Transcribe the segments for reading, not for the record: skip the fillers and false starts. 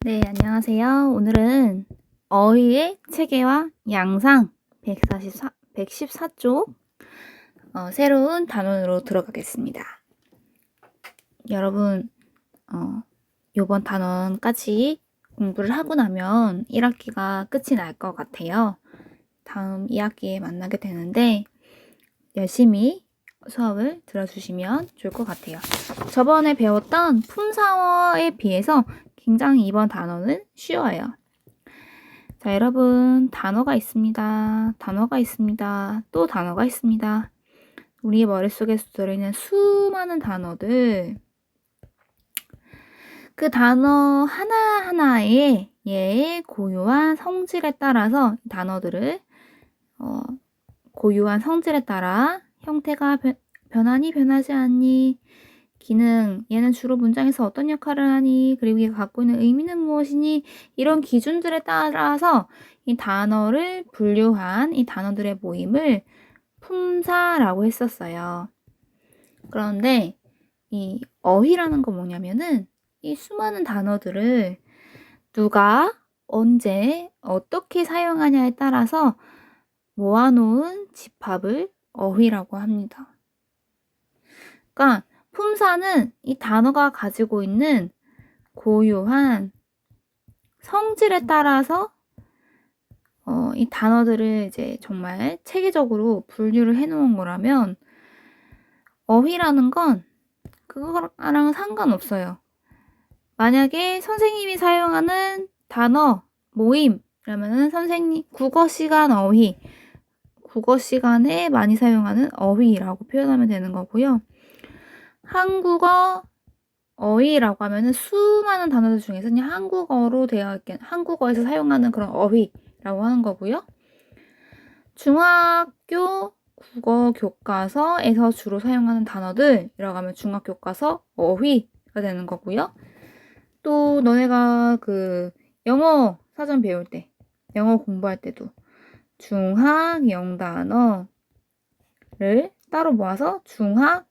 네, 안녕하세요. 오늘은 어휘의 체계와 양상 114쪽 새로운 단원으로 들어가겠습니다. 여러분, 요번 단원까지 공부를 하고 나면 1학기가 끝이 날 것 같아요. 다음 2학기에 만나게 되는데 열심히 수업을 들어주시면 좋을 것 같아요. 저번에 배웠던 품사어에 비해서 굉장히 이번 단어는 쉬워요. 자, 여러분, 단어가 있습니다. 단어가 있습니다. 또 단어가 있습니다. 우리의 머릿속에 들어있는 수많은 단어들, 그 단어 하나하나의 얘의 고유한 성질에 따라서 단어들을 고유한 성질에 따라 형태가 변하니 변하지 않니, 기능, 얘는 주로 문장에서 어떤 역할을 하니, 그리고 얘가 갖고 있는 의미는 무엇이니, 이런 기준들에 따라서 이 단어를 분류한 이 단어들의 모임을 품사라고 했었어요. 그런데 이 어휘라는 건 뭐냐면은 이 수많은 단어들을 누가 언제 어떻게 사용하냐에 따라서 모아놓은 집합을 어휘라고 합니다. 그러니까 품사는 이 단어가 가지고 있는 고유한 성질에 따라서 이 단어들을 이제 정말 체계적으로 분류를 해놓은 거라면, 어휘라는 건 그거랑 상관없어요. 만약에 선생님이 사용하는 단어 모임 그러면은 선생님 국어 시간 어휘, 국어 시간에 많이 사용하는 어휘라고 표현하면 되는 거고요. 한국어 어휘라고 하면은 수많은 단어들 중에서 그냥 한국어로 되어 있긴, 한국어에서 사용하는 그런 어휘라고 하는 거고요. 중학교 국어 교과서에서 주로 사용하는 단어들이라고 하면 중학교과서 어휘가 되는 거고요. 또 너네가 그 영어 사전 배울 때, 영어 공부할 때도 중학 영단어를 따로 모아서 중학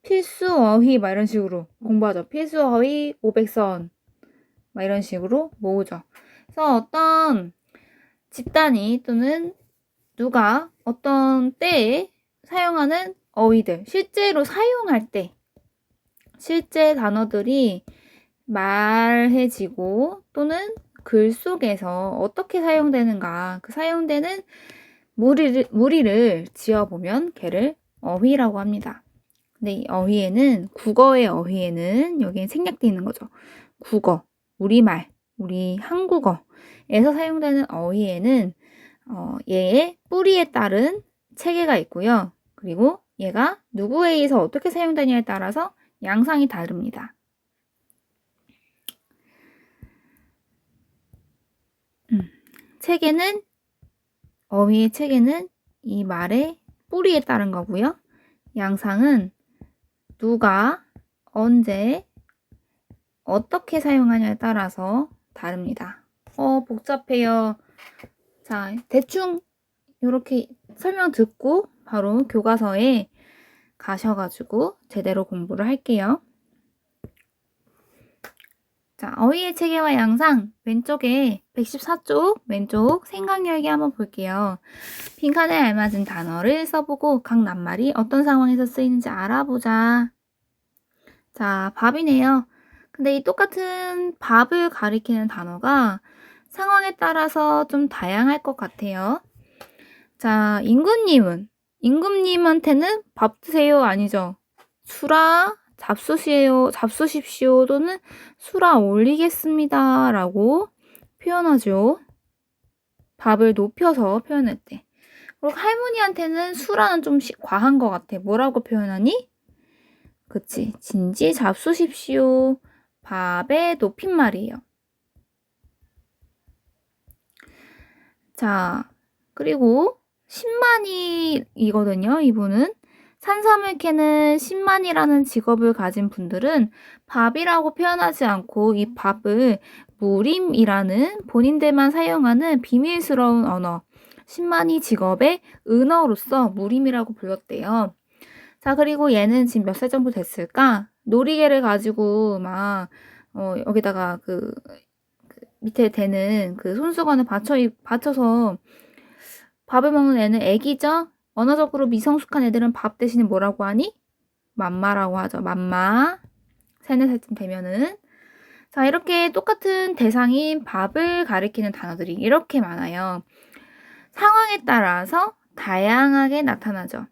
필수 어휘 막 이런 식으로 공부하죠. 필수 어휘 500선 막 이런 식으로 모으죠. 그래서 어떤 집단이 또는 누가 어떤 때에 사용하는 어휘들, 실제로 사용할 때 실제 단어들이 말해지고 또는 글 속에서 어떻게 사용되는가, 그 사용되는 무리를 지어보면 걔를 어휘라고 합니다. 근데 이 어휘에는, 국어의 어휘에는 여기에 생략되어 있는 거죠. 국어, 우리말, 우리 한국어에서 사용되는 어휘에는 얘의 뿌리에 따른 체계가 있고요. 그리고 얘가 누구에 의해서 어떻게 사용되냐에 따라서 양상이 다릅니다. 체계는, 어휘의 체계는 이 말의 뿌리에 따른 거고요. 양상은 누가, 언제, 어떻게 사용하냐에 따라서 다릅니다. 복잡해요. 자, 대충 이렇게 설명 듣고 바로 교과서에 가셔가지고 제대로 공부를 할게요. 자, 어휘의 체계와 양상, 왼쪽에 114쪽 왼쪽 생각 열기 한번 볼게요. 빈칸에 알맞은 단어를 써보고 각 낱말이 어떤 상황에서 쓰이는지 알아보자. 자, 밥이네요. 근데 이 똑같은 밥을 가리키는 단어가 상황에 따라서 좀 다양할 것 같아요. 자, 임금님한테는 밥 드세요 아니죠? 수라 잡수십시오 또는 수라 올리겠습니다 라고 표현하죠. 밥을 높여서 표현할 때. 그리고 할머니한테는 수라는 좀 과한 것 같아. 뭐라고 표현하니? 그치, 진지 잡수십시오. 밥의 높임말이에요. 자, 그리고 신만이거든요. 이분은 산삼을 캐는 신만이라는 직업을 가진 분들은 밥이라고 표현하지 않고 이 밥을 무림이라는 본인들만 사용하는 비밀스러운 언어, 신만이 직업의 은어로서 무림이라고 불렀대요. 자, 그리고 얘는 지금 몇 살 정도 됐을까? 놀이개를 가지고 막 여기다가 밑에 대는 그 손수건을 받쳐서 밥을 먹는 애는 애기죠? 언어적으로 미성숙한 애들은 밥 대신에 뭐라고 하니? 맘마라고 하죠. 맘마. 3, 4살쯤 되면은. 자, 이렇게 똑같은 대상인 밥을 가리키는 단어들이 이렇게 많아요. 상황에 따라서 다양하게 나타나죠.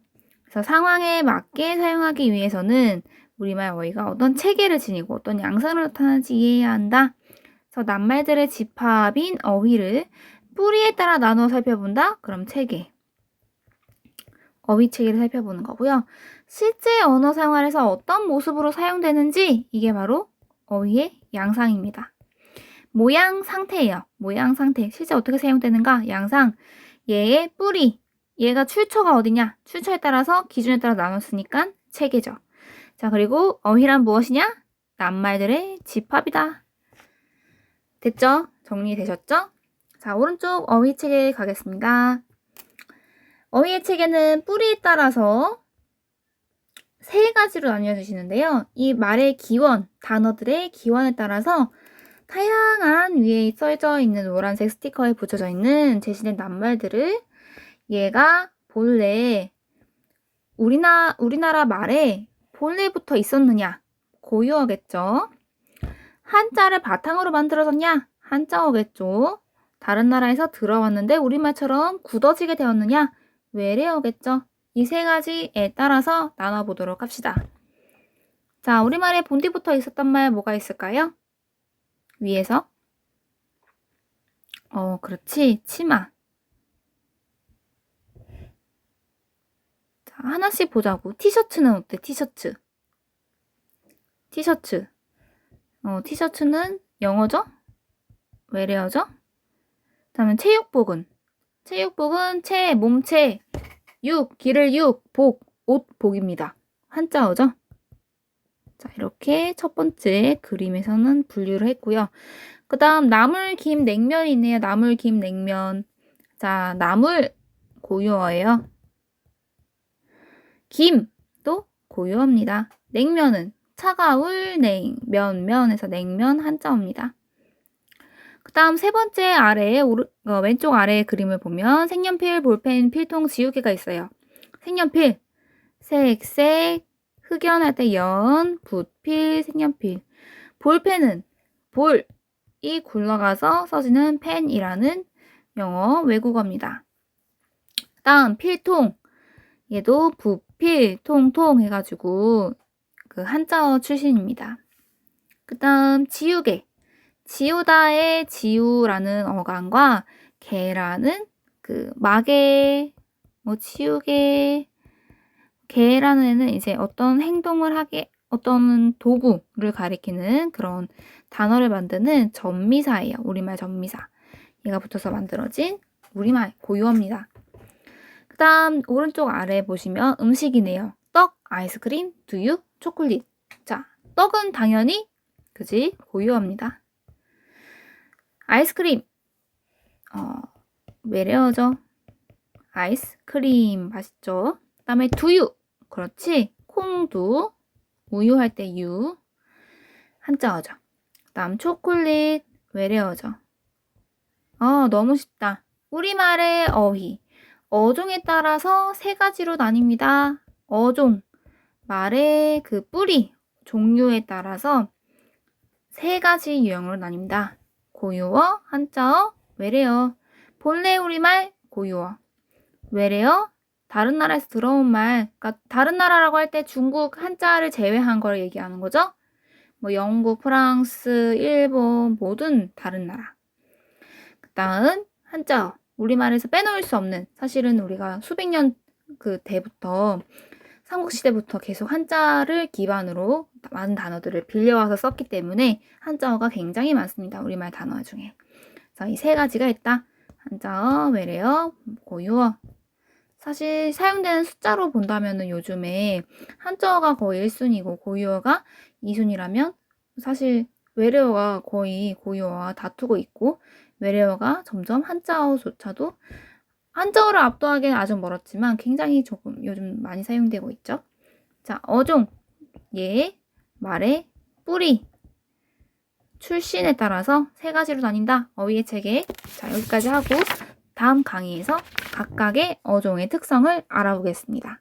그래서 상황에 맞게 사용하기 위해서는 우리말 어휘가 어떤 체계를 지니고 어떤 양상으로 나타나는지 이해해야 한다. 그래서 낱말들의 집합인 어휘를 뿌리에 따라 나누어 살펴본다. 그럼 체계. 어휘 체계를 살펴보는 거고요. 실제 언어 생활에서 어떤 모습으로 사용되는지 이게 바로 어휘의 양상입니다. 모양 상태예요. 모양 상태. 실제 어떻게 사용되는가? 양상. 얘의 뿌리. 얘가 출처가 어디냐? 출처에 따라서 기준에 따라 나눴으니까 체계죠. 자, 그리고 어휘란 무엇이냐? 낱말들의 집합이다. 됐죠? 정리되셨죠? 자, 오른쪽 어휘 체계 가겠습니다. 어휘의 체계는 뿌리에 따라서 3가지로 나뉘어 주시는데요. 이 말의 기원, 단어들의 기원에 따라서 다양한 위에 써져 있는 노란색 스티커에 붙여져 있는 제시된 낱말들을 얘가 본래 우리나라 말에 본래부터 있었느냐? 고유어겠죠. 한자를 바탕으로 만들어졌냐? 한자어겠죠. 다른 나라에서 들어왔는데 우리말처럼 굳어지게 되었느냐? 외래어겠죠. 이 3가지에 따라서 나눠보도록 합시다. 자, 우리말에 본디부터 있었던 말 뭐가 있을까요? 위에서. 그렇지. 치마. 자, 하나씩 보자고. 티셔츠는 어때? 티셔츠. 티셔츠는 영어죠? 외래어죠? 다음은 체육복은. 체육복은 몸체, 길을 복, 옷, 복입니다. 한자어죠? 자, 이렇게 첫 번째 그림에서는 분류를 했고요. 그 다음 나물, 김, 냉면이 있네요. 나물, 김, 냉면. 자, 나물 고유어예요. 김도 고유어입니다. 냉면은 차가울 면에서 냉면 한자어입니다. 그 다음 3번째 아래에 왼쪽 아래의 그림을 보면 색연필, 볼펜, 필통, 지우개가 있어요. 색연필, 색, 흑연할 때 연, 붓필, 색연필. 볼펜은 볼이 굴러가서 써지는 펜이라는 영어 외국어입니다. 다음 필통, 얘도 부필, 통통 해가지고 그 한자어 출신입니다. 그 다음 지우개, 지우다의 지우라는 어간과 개라는 그 마개, 지우개, 개라는 애는 이제 어떤 행동을 어떤 도구를 가리키는 그런 단어를 만드는 전미사예요. 우리말 전미사. 얘가 붙어서 만들어진 우리말 고유어입니다. 그 다음 오른쪽 아래 보시면 음식이네요. 떡, 아이스크림, 두유, 초콜릿. 자, 떡은 당연히 그지? 고유어입니다. 아이스크림. 외래어죠. 아이스크림 맛있죠? 그 다음에 두유. 그렇지. 콩두. 우유 할 때 유. 한자어죠. 그 다음 초콜릿. 외래어죠. 너무 쉽다. 우리말의 어휘. 어종에 따라서 3가지로 나뉩니다. 어종. 말의 그 뿌리. 종류에 따라서 3가지 유형으로 나뉩니다. 고유어, 한자어, 외래어. 본래 우리말 고유어. 외래어, 다른 나라에서 들어온 말. 그러니까 다른 나라라고 할 때 중국 한자를 제외한 걸 얘기하는 거죠. 영국, 프랑스, 일본 모든 다른 나라. 그 다음 한자어. 우리말에서 빼놓을 수 없는, 사실은 우리가 수백 년 때부터 삼국시대부터 계속 한자를 기반으로 많은 단어들을 빌려와서 썼기 때문에 한자어가 굉장히 많습니다. 우리말 단어 중에. 자, 이 3가지가 있다. 한자어, 외래어, 고유어. 사실 사용되는 숫자로 본다면 요즘에 한자어가 거의 1순위고 고유어가 2순위라면 사실 외래어가 거의 고유어와 다투고 있고 외래어가 점점 한자어조차도 한자어를 압도하기는 아직 멀었지만 굉장히 조금 요즘 많이 사용되고 있죠. 자, 어종. 얘 말의 뿌리. 출신에 따라서 세 가지로 나뉜다. 어휘의 체계. 자, 여기까지 하고 다음 강의에서 각각의 어종의 특성을 알아보겠습니다.